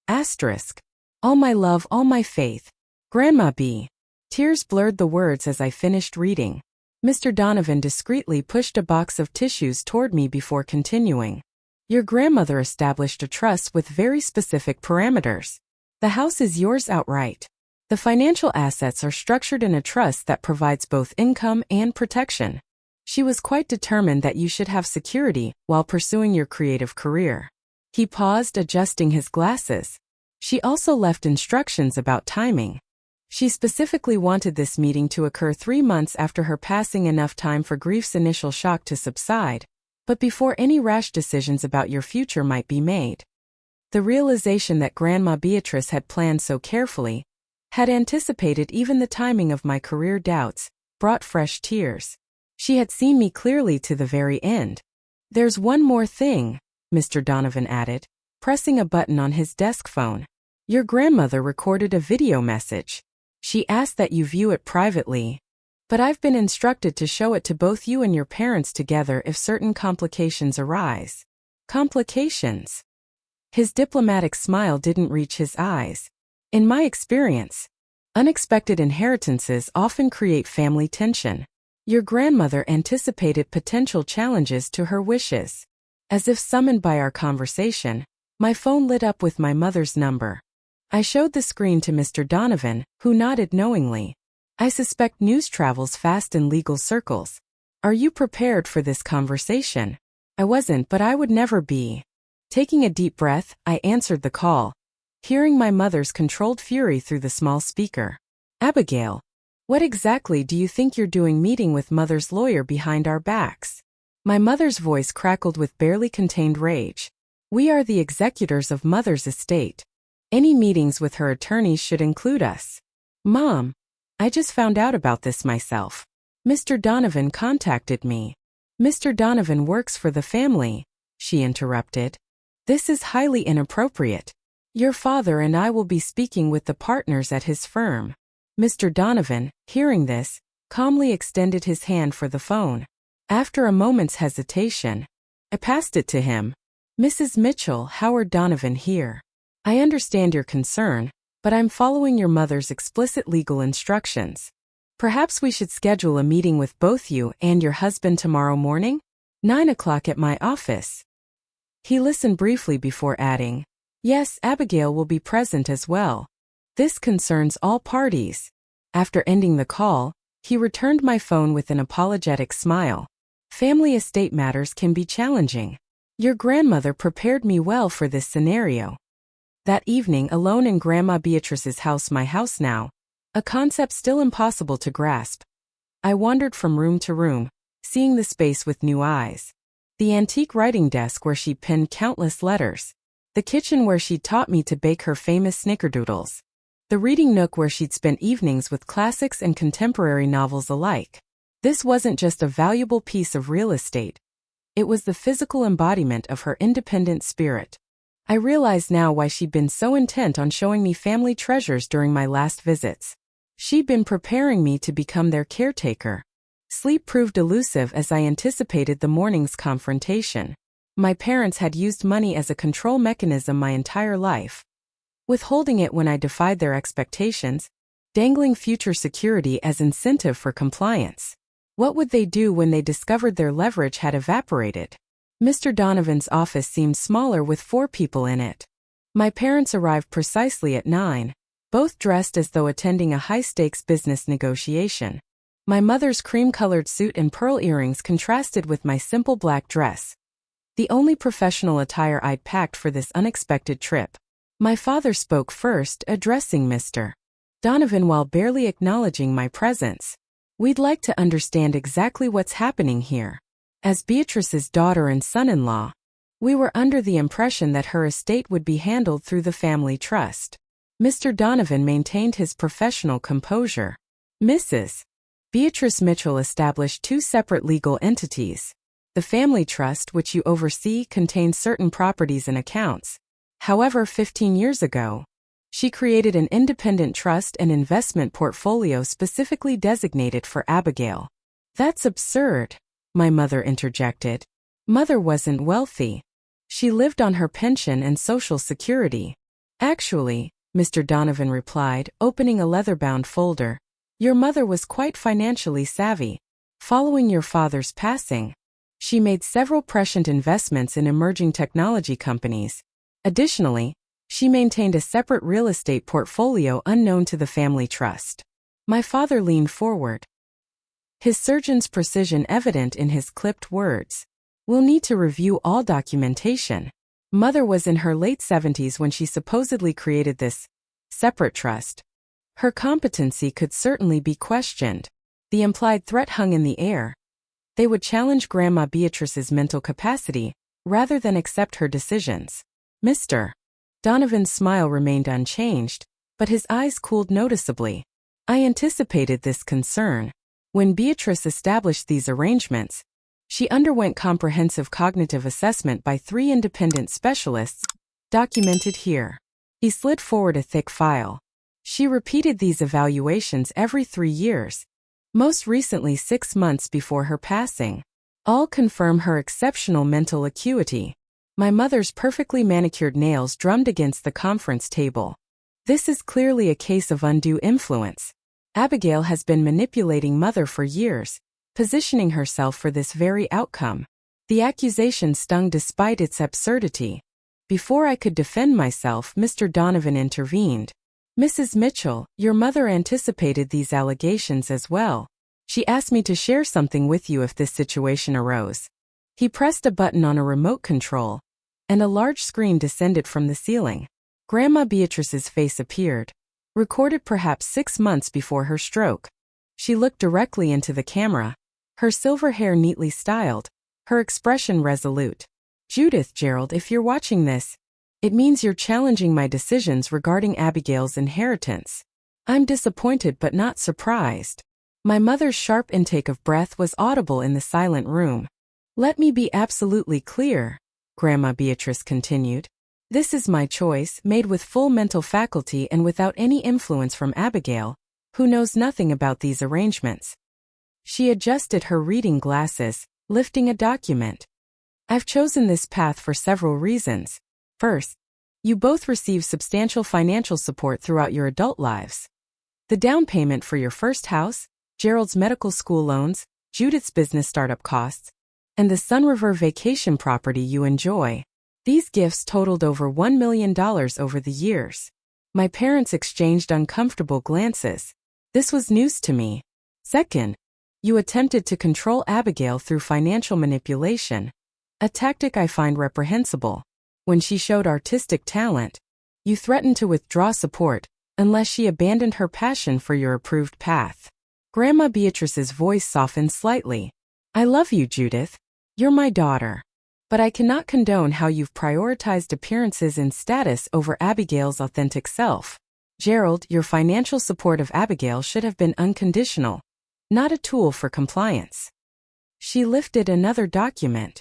Speaker 1: Asterisk. All my love, all my faith. Grandma B. Tears blurred the words as I finished reading. Mr. Donovan discreetly pushed a box of tissues toward me before continuing. Your grandmother established a trust with very specific parameters. The house is yours outright. The financial assets are structured in a trust that provides both income and protection. She was quite determined that you should have security while pursuing your creative career. He paused, adjusting his glasses. She also left instructions about timing. She specifically wanted this meeting to occur 3 months after her passing, enough time for grief's initial shock to subside, but before any rash decisions about your future might be made. The realization that Grandma Beatrice had planned so carefully, had anticipated even the timing of my career doubts, brought fresh tears. She had seen me clearly to the very end. "There's one more thing," Mr. Donovan added, pressing a button on his desk phone. "Your grandmother recorded a video message. She asked that you view it privately. But I've been instructed to show it to both you and your parents together if certain complications arise." Complications? His diplomatic smile didn't reach his eyes. "In my experience, unexpected inheritances often create family tension. Your grandmother anticipated potential challenges to her wishes." As if summoned by our conversation, my phone lit up with my mother's number. I showed the screen to Mr. Donovan, who nodded knowingly. "I suspect news travels fast in legal circles. Are you prepared for this conversation?" I wasn't, but I would never be. Taking a deep breath, I answered the call, hearing my mother's controlled fury through the small speaker. "Abigail, what exactly do you think you're doing meeting with Mother's lawyer behind our backs?" My mother's voice crackled with barely contained rage. "We are the executors of Mother's estate. Any meetings with her attorneys should include us." "Mom, I just found out about this myself. Mr. Donovan contacted me." "Mr. Donovan works for the family," she interrupted. "This is highly inappropriate. Your father and I will be speaking with the partners at his firm." Mr. Donovan, hearing this, calmly extended his hand for the phone. After a moment's hesitation, I passed it to him. "Mrs. Mitchell, Howard Donovan here. I understand your concern, but I'm following your mother's explicit legal instructions. Perhaps we should schedule a meeting with both you and your husband tomorrow morning? 9 o'clock at my office." He listened briefly before adding, "Yes, Abigail will be present as well. This concerns all parties." After ending the call, he returned my phone with an apologetic smile. "Family estate matters can be challenging. Your grandmother prepared me well for this scenario." That evening, alone in Grandma Beatrice's house, my house now, a concept still impossible to grasp, I wandered from room to room, seeing the space with new eyes. The antique writing desk where she'd penned countless letters. The kitchen where she'd taught me to bake her famous snickerdoodles. The reading nook where she'd spent evenings with classics and contemporary novels alike. This wasn't just a valuable piece of real estate. It was the physical embodiment of her independent spirit. I realized now why she'd been so intent on showing me family treasures during my last visits. She'd been preparing me to become their caretaker. Sleep proved elusive as I anticipated the morning's confrontation. My parents had used money as a control mechanism my entire life, withholding it when I defied their expectations, dangling future security as incentive for compliance. What would they do when they discovered their leverage had evaporated? Mr. Donovan's office seemed smaller with 4 people in it. My parents arrived precisely at 9, both dressed as though attending a high-stakes business negotiation. My mother's cream-colored suit and pearl earrings contrasted with my simple black dress, the only professional attire I'd packed for this unexpected trip. My father spoke first, addressing Mr. Donovan while barely acknowledging my presence. "We'd like to understand exactly what's happening here. As Beatrice's daughter and son-in-law, we were under the impression that her estate would be handled through the family trust." Mr. Donovan maintained his professional composure. "Mrs. Beatrice Mitchell established 2 separate legal entities. The family trust, which you oversee, contains certain properties and accounts. However, 15 years ago, she created an independent trust and investment portfolio specifically designated for Abigail." "That's absurd," my mother interjected. "Mother wasn't wealthy. She lived on her pension and Social Security." "Actually," Mr. Donovan replied, opening a leather-bound folder, "your mother was quite financially savvy. Following your father's passing, she made several prescient investments in emerging technology companies. Additionally, she maintained a separate real estate portfolio unknown to the family trust." My father leaned forward, his surgeon's precision evident in his clipped words. "We'll need to review all documentation. Mother was in her late 70s when she supposedly created this separate trust. Her competency could certainly be questioned." The implied threat hung in the air. They would challenge Grandma Beatrice's mental capacity, rather than accept her decisions. Mr. Donovan's smile remained unchanged, but his eyes cooled noticeably. I anticipated this concern. When Beatrice established these arrangements, she underwent comprehensive cognitive assessment by 3 independent specialists, documented here. He slid forward a thick file. She repeated these evaluations every 3 years, most recently 6 months before her passing. All confirm her exceptional mental acuity. My mother's perfectly manicured nails drummed against the conference table. This is clearly a case of undue influence. Abigail has been manipulating Mother for years, positioning herself for this very outcome. The accusation stung despite its absurdity. Before I could defend myself, Mr. Donovan intervened. Mrs. Mitchell, your mother anticipated these allegations as well. She asked me to share something with you if this situation arose. He pressed a button on a remote control, and a large screen descended from the ceiling. Grandma Beatrice's face appeared, recorded perhaps 6 months before her stroke. She looked directly into the camera, her silver hair neatly styled, her expression resolute. Judith, Gerald, if you're watching this, it means you're challenging my decisions regarding Abigail's inheritance. I'm disappointed but not surprised. My mother's sharp intake of breath was audible in the silent room. Let me be absolutely clear, Grandma Beatrice continued. This is my choice, made with full mental faculty and without any influence from Abigail, who knows nothing about these arrangements. She adjusted her reading glasses, lifting a document. I've chosen this path for several reasons. First, you both receive substantial financial support throughout your adult lives. The down payment for your first house, Gerald's medical school loans, Judith's business startup costs, and the Sun River vacation property you enjoy. These gifts totaled over $1 million over the years. My parents exchanged uncomfortable glances. This was news to me. Second, you attempted to control Abigail through financial manipulation, a tactic I find reprehensible. When she showed artistic talent, you threatened to withdraw support unless she abandoned her passion for your approved path. Grandma Beatrice's voice softened slightly. I love you, Judith. You're my daughter. But I cannot condone how you've prioritized appearances and status over Abigail's authentic self. Gerald, your financial support of Abigail should have been unconditional, not a tool for compliance. She lifted another document.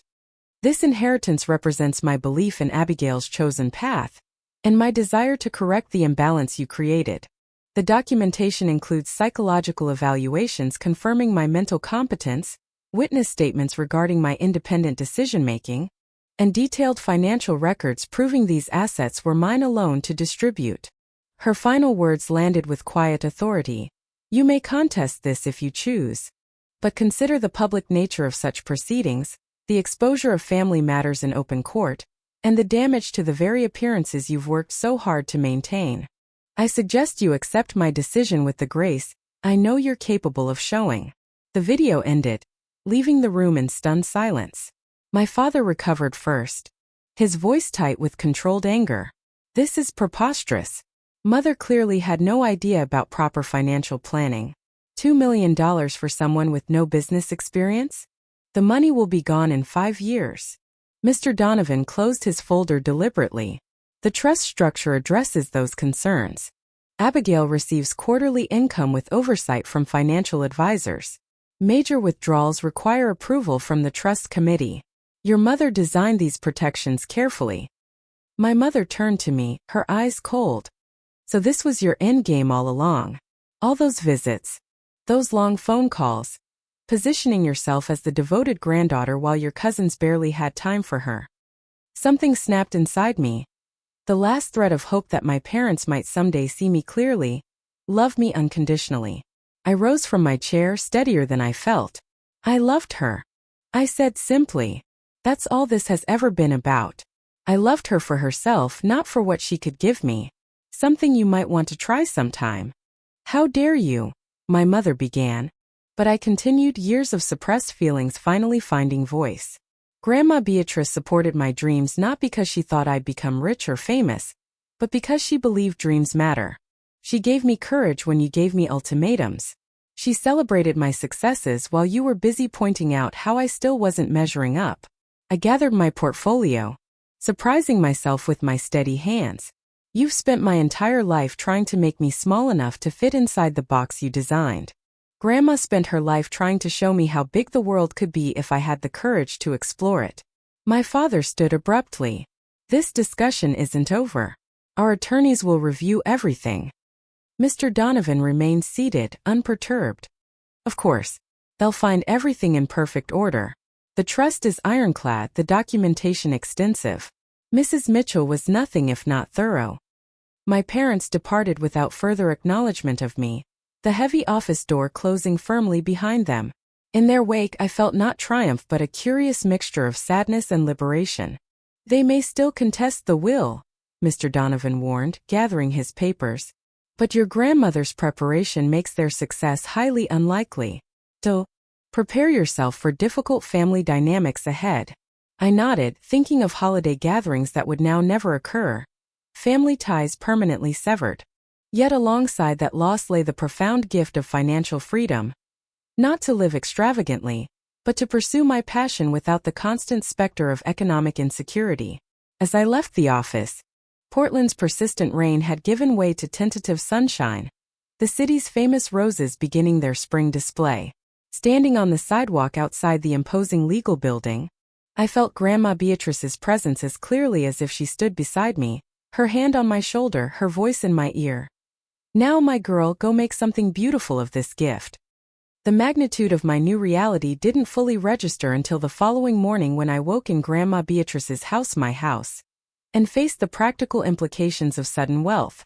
Speaker 1: This inheritance represents my belief in Abigail's chosen path, and my desire to correct the imbalance you created. The documentation includes psychological evaluations confirming my mental competence, witness statements regarding my independent decision-making, and detailed financial records proving these assets were mine alone to distribute. Her final words landed with quiet authority. You may contest this if you choose, but consider the public nature of such proceedings, the exposure of family matters in open court, and the damage to the very appearances you've worked so hard to maintain. I suggest you accept my decision with the grace I know you're capable of showing. The video ended, leaving the room in stunned silence. My father recovered first, his voice tight with controlled anger. This is preposterous. Mother clearly had no idea about proper financial planning. $2 million for someone with no business experience? The money will be gone in 5 years. Mr. Donovan closed his folder deliberately. The trust structure addresses those concerns. Abigail receives quarterly income with oversight from financial advisors. Major withdrawals require approval from the trust committee. Your mother designed these protections carefully. My mother turned to me, her eyes cold. So this was your end game all along. All those visits, those long phone calls, positioning yourself as the devoted granddaughter while your cousins barely had time for her. Something snapped inside me. The last thread of hope that my parents might someday see me clearly, love me unconditionally. I rose from my chair, steadier than I felt. I loved her. I said simply, that's all this has ever been about. I loved her for herself, not for what she could give me. Something you might want to try sometime. How dare you? My mother began. But I continued, years of suppressed feelings finally finding voice. Grandma Beatrice supported my dreams not because she thought I'd become rich or famous, but because she believed dreams matter. She gave me courage when you gave me ultimatums. She celebrated my successes while you were busy pointing out how I still wasn't measuring up. I gathered my portfolio, surprising myself with my steady hands. You've spent my entire life trying to make me small enough to fit inside the box you designed. Grandma spent her life trying to show me how big the world could be if I had the courage to explore it. My father stood abruptly. This discussion isn't over. Our attorneys will review everything. Mr. Donovan remained seated, unperturbed. Of course. They'll find everything in perfect order. The trust is ironclad, the documentation extensive. Mrs. Mitchell was nothing if not thorough. My parents departed without further acknowledgement of me, the heavy office door closing firmly behind them. In their wake I felt not triumph but a curious mixture of sadness and liberation. They may still contest the will, Mr. Donovan warned, gathering his papers. But your grandmother's preparation makes their success highly unlikely. So, prepare yourself for difficult family dynamics ahead. I nodded, thinking of holiday gatherings that would now never occur. Family ties permanently severed. Yet alongside that loss lay the profound gift of financial freedom. Not to live extravagantly, but to pursue my passion without the constant specter of economic insecurity. As I left the office, Portland's persistent rain had given way to tentative sunshine, the city's famous roses beginning their spring display. Standing on the sidewalk outside the imposing legal building, I felt Grandma Beatrice's presence as clearly as if she stood beside me, her hand on my shoulder, her voice in my ear. Now, my girl, go make something beautiful of this gift. The magnitude of my new reality didn't fully register until the following morning when I woke in Grandma Beatrice's house, my house, and faced the practical implications of sudden wealth.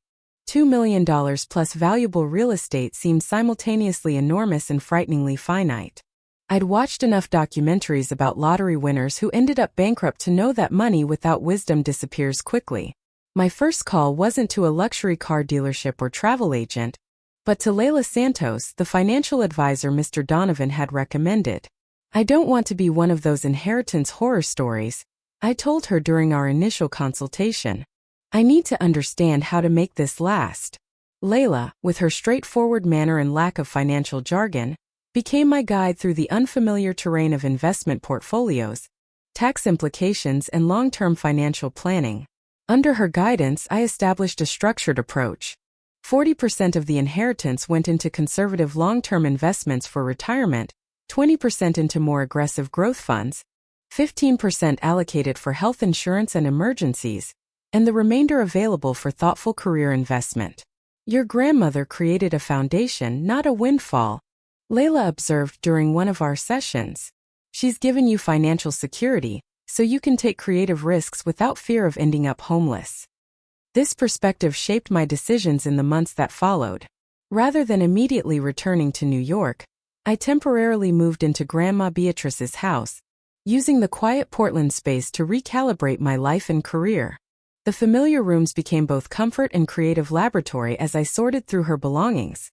Speaker 1: $2 million plus valuable real estate seemed simultaneously enormous and frighteningly finite. I'd watched enough documentaries about lottery winners who ended up bankrupt to know that money without wisdom disappears quickly. My first call wasn't to a luxury car dealership or travel agent, but to Leila Santos, the financial advisor Mr. Donovan had recommended. I don't want to be one of those inheritance horror stories, I told her during our initial consultation. I need to understand how to make this last. Leila, with her straightforward manner and lack of financial jargon, became my guide through the unfamiliar terrain of investment portfolios, tax implications, and long-term financial planning. Under her guidance, I established a structured approach. 40% of the inheritance went into conservative long-term investments for retirement, 20% into more aggressive growth funds, 15% allocated for health insurance and emergencies, and the remainder available for thoughtful career investment. Your grandmother created a foundation, not a windfall, Leila observed during one of our sessions. She's given you financial security, so you can take creative risks without fear of ending up homeless. This perspective shaped my decisions in the months that followed. Rather than immediately returning to New York, I temporarily moved into Grandma Beatrice's house, using the quiet Portland space to recalibrate my life and career. The familiar rooms became both comfort and creative laboratory as I sorted through her belongings.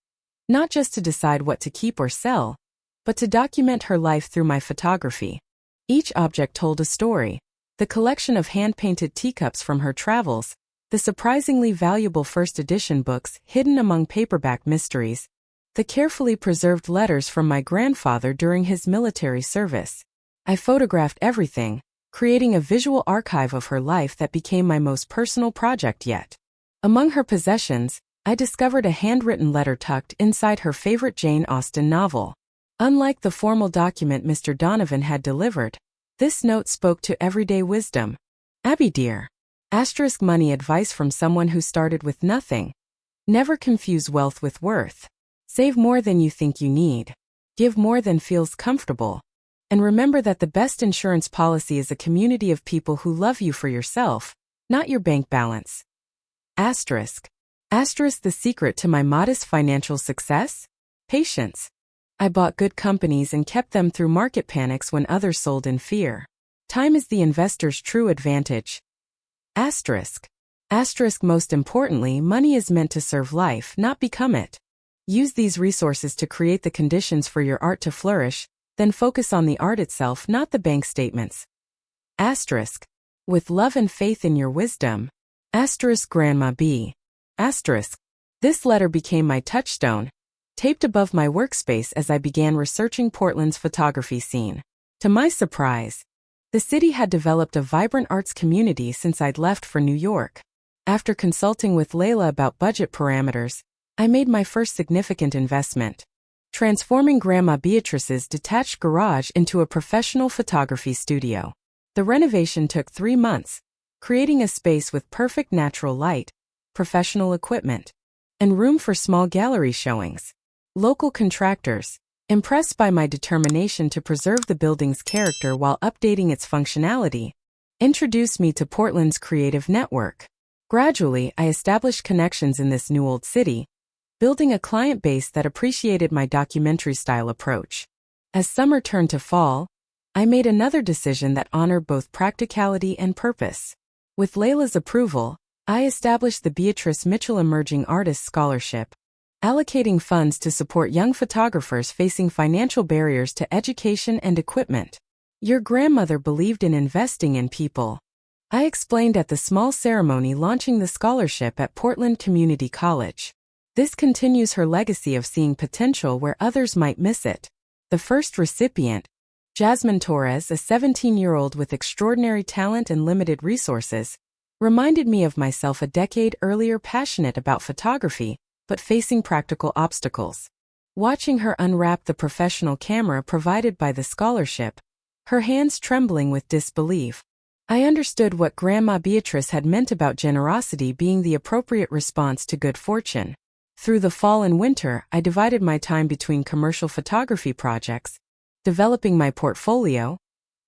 Speaker 1: Not just to decide what to keep or sell, but to document her life through my photography. Each object told a story. The collection of hand-painted teacups from her travels, the surprisingly valuable first edition books hidden among paperback mysteries, the carefully preserved letters from my grandfather during his military service. I photographed everything, creating a visual archive of her life that became my most personal project yet. Among her possessions, I discovered a handwritten letter tucked inside her favorite Jane Austen novel. Unlike the formal document Mr. Donovan had delivered, this note spoke to everyday wisdom. Abby dear. Money advice from someone who started with nothing. Never confuse wealth with worth. Save more than you think you need. Give more than feels comfortable. And remember that the best insurance policy is a community of people who love you for yourself, not your bank balance. Asterisk. The secret to my modest financial success? Patience. I bought good companies and kept them through market panics when others sold in fear. Time is the investor's true advantage. Asterisk. Most importantly, money is meant to serve life, not become it. Use these resources to create the conditions for your art to flourish, then focus on the art itself, not the bank statements. Asterisk. With love and faith in your wisdom. Asterisk Grandma B. Asterisk. This letter became my touchstone, taped above my workspace as I began researching Portland's photography scene. To my surprise, the city had developed a vibrant arts community since I'd left for New York. After consulting with Layla about budget parameters, I made my first significant investment, transforming Grandma Beatrice's detached garage into a professional photography studio. The renovation took 3 months, creating a space with perfect natural light, professional equipment, and room for small gallery showings. Local contractors, impressed by my determination to preserve the building's character while updating its functionality, introduced me to Portland's creative network. Gradually, I established connections in this new old city, building a client base that appreciated my documentary-style approach. As summer turned to fall, I made another decision that honored both practicality and purpose. With Layla's approval, I established the Beatrice Mitchell Emerging Artist Scholarship, allocating funds to support young photographers facing financial barriers to education and equipment. Your grandmother believed in investing in people, I explained at the small ceremony launching the scholarship at Portland Community College. This continues her legacy of seeing potential where others might miss it. The first recipient, Jasmine Torres, a 17-year-old with extraordinary talent and limited resources, reminded me of myself a decade earlier, passionate about photography, but facing practical obstacles. Watching her unwrap the professional camera provided by the scholarship, her hands trembling with disbelief, I understood what Grandma Beatrice had meant about generosity being the appropriate response to good fortune. Through the fall and winter, I divided my time between commercial photography projects, developing my portfolio,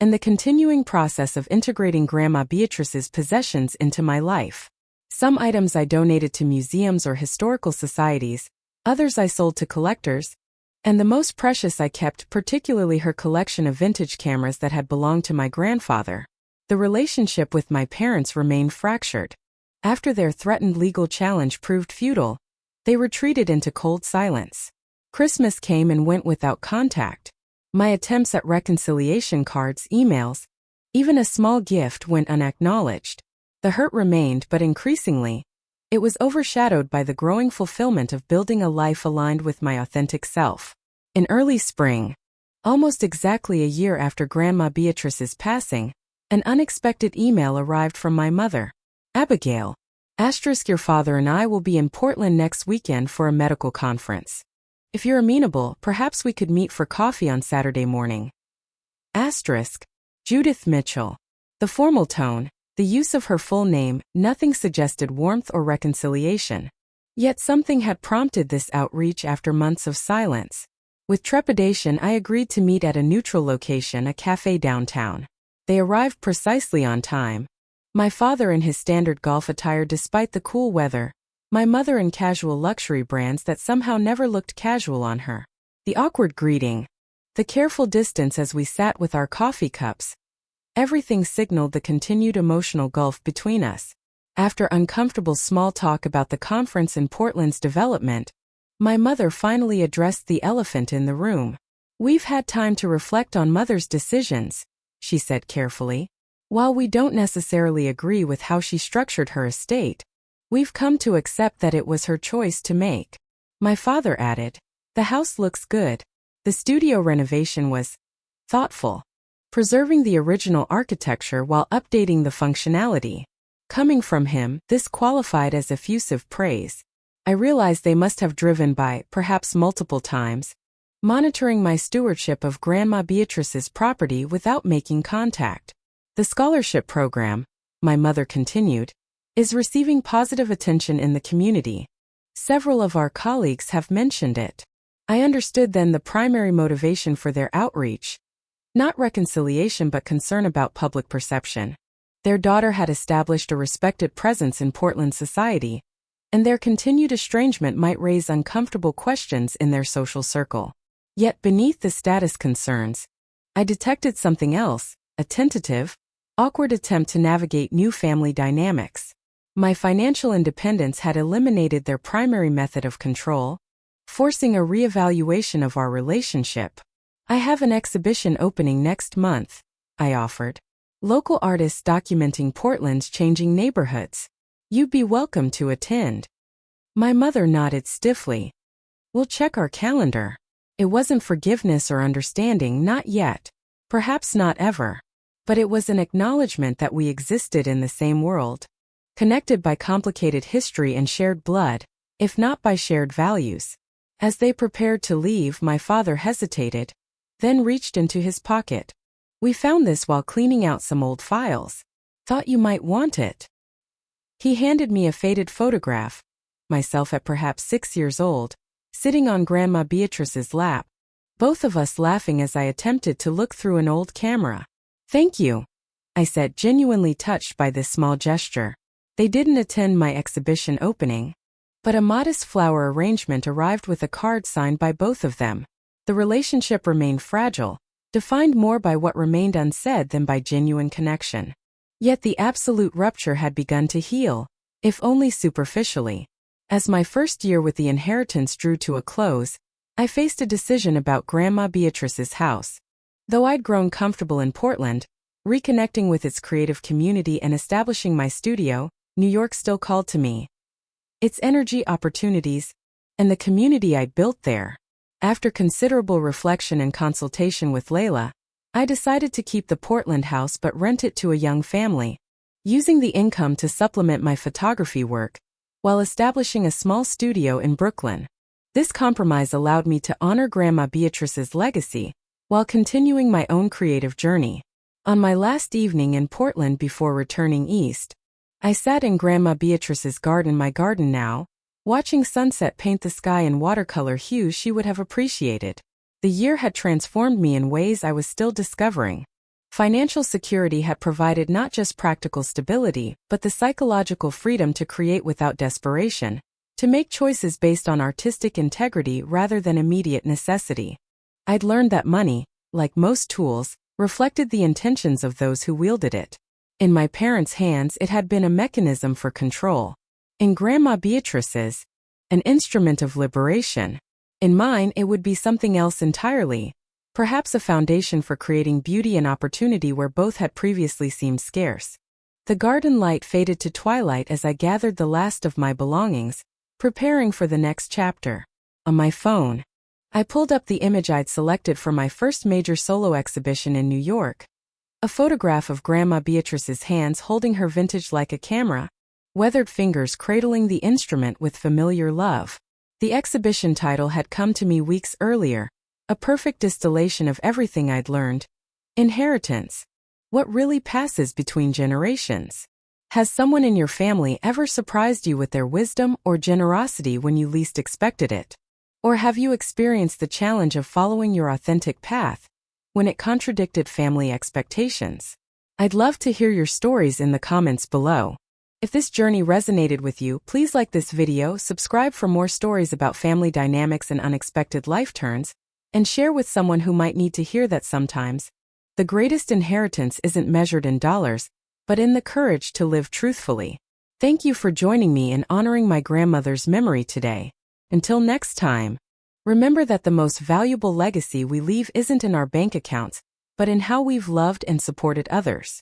Speaker 1: and the continuing process of integrating Grandma Beatrice's possessions into my life. Some items I donated to museums or historical societies, others I sold to collectors, and the most precious I kept, particularly her collection of vintage cameras that had belonged to my grandfather. The relationship with my parents remained fractured. After their threatened legal challenge proved futile, they retreated into cold silence. Christmas came and went without contact. My attempts at reconciliation cards, emails, even a small gift went unacknowledged. The hurt remained, but increasingly, it was overshadowed by the growing fulfillment of building a life aligned with my authentic self. In early spring, almost exactly a year after Grandma Beatrice's passing, an unexpected email arrived from my mother. Abigail, your father and I will be in Portland next weekend for a medical conference. If you're amenable, perhaps we could meet for coffee on Saturday morning. Judith Mitchell. The formal tone, the use of her full name, nothing suggested warmth or reconciliation. Yet something had prompted this outreach after months of silence. With trepidation, I agreed to meet at a neutral location, a cafe downtown. They arrived precisely on time. My father in his standard golf attire despite the cool weather, my mother in casual luxury brands that somehow never looked casual on her. The awkward greeting, the careful distance as we sat with our coffee cups, everything signaled the continued emotional gulf between us. After uncomfortable small talk about the conference and Portland's development, my mother finally addressed the elephant in the room. "We've had time to reflect on Mother's decisions," she said carefully. "While we don't necessarily agree with how she structured her estate, we've come to accept that it was her choice to make." My father added, "The house looks good." The studio renovation was thoughtful, preserving the original architecture while updating the functionality. Coming from him, this qualified as effusive praise. I realized they must have driven by, perhaps multiple times, monitoring my stewardship of Grandma Beatrice's property without making contact. The scholarship program, my mother continued, is receiving positive attention in the community. Several of our colleagues have mentioned it. I understood then the primary motivation for their outreach, not reconciliation but concern about public perception. Their daughter had established a respected presence in Portland society, and their continued estrangement might raise uncomfortable questions in their social circle. Yet beneath the status concerns, I detected something else, a tentative, awkward attempt to navigate new family dynamics. My financial independence had eliminated their primary method of control, forcing a reevaluation of our relationship. "I have an exhibition opening next month," I offered. "Local artists documenting Portland's changing neighborhoods. You'd be welcome to attend." My mother nodded stiffly. "We'll check our calendar." It wasn't forgiveness or understanding, not yet. Perhaps not ever. But it was an acknowledgement that we existed in the same world. connected by complicated history and shared blood, if not by shared values. As they prepared to leave, my father hesitated, then reached into his pocket. "We found this while cleaning out some old files. Thought you might want it." He handed me a faded photograph, myself at perhaps 6 years old, sitting on Grandma Beatrice's lap, both of us laughing as I attempted to look through an old camera. "Thank you," I said, genuinely touched by this small gesture. They didn't attend my exhibition opening, but a modest flower arrangement arrived with a card signed by both of them. The relationship remained fragile, defined more by what remained unsaid than by genuine connection. Yet the absolute rupture had begun to heal, if only superficially. As my first year with the inheritance drew to a close, I faced a decision about Grandma Beatrice's house. Though I'd grown comfortable in Portland, reconnecting with its creative community and establishing my studio, New York still called to me. Its energy, opportunities, and the community I'd built there. After considerable reflection and consultation with Layla, I decided to keep the Portland house but rent it to a young family, using the income to supplement my photography work, while establishing a small studio in Brooklyn. This compromise allowed me to honor Grandma Beatrice's legacy, while continuing my own creative journey. On my last evening in Portland before returning east, I sat in Grandma Beatrice's garden, my garden now, watching sunset paint the sky in watercolor hues she would have appreciated. The year had transformed me in ways I was still discovering. Financial security had provided not just practical stability, but the psychological freedom to create without desperation, to make choices based on artistic integrity rather than immediate necessity. I'd learned that money, like most tools, reflected the intentions of those who wielded it. In my parents' hands, it had been a mechanism for control. In Grandma Beatrice's, an instrument of liberation. In mine, it would be something else entirely, perhaps a foundation for creating beauty and opportunity where both had previously seemed scarce. The garden light faded to twilight as I gathered the last of my belongings, preparing for the next chapter. On my phone, I pulled up the image I'd selected for my first major solo exhibition in New York. A photograph of Grandma Beatrice's hands holding her vintage Leica camera, weathered fingers cradling the instrument with familiar love. The exhibition title had come to me weeks earlier, a perfect distillation of everything I'd learned. Inheritance. What really passes between generations? Has someone in your family ever surprised you with their wisdom or generosity when you least expected it? Or have you experienced the challenge of following your authentic path when it contradicted family expectations? I'd love to hear your stories in the comments below. If this journey resonated with you, please like this video, subscribe for more stories about family dynamics and unexpected life turns, and share with someone who might need to hear that sometimes the greatest inheritance isn't measured in dollars, but in the courage to live truthfully. Thank you for joining me in honoring my grandmother's memory today. Until next time, remember that the most valuable legacy we leave isn't in our bank accounts, but in how we've loved and supported others.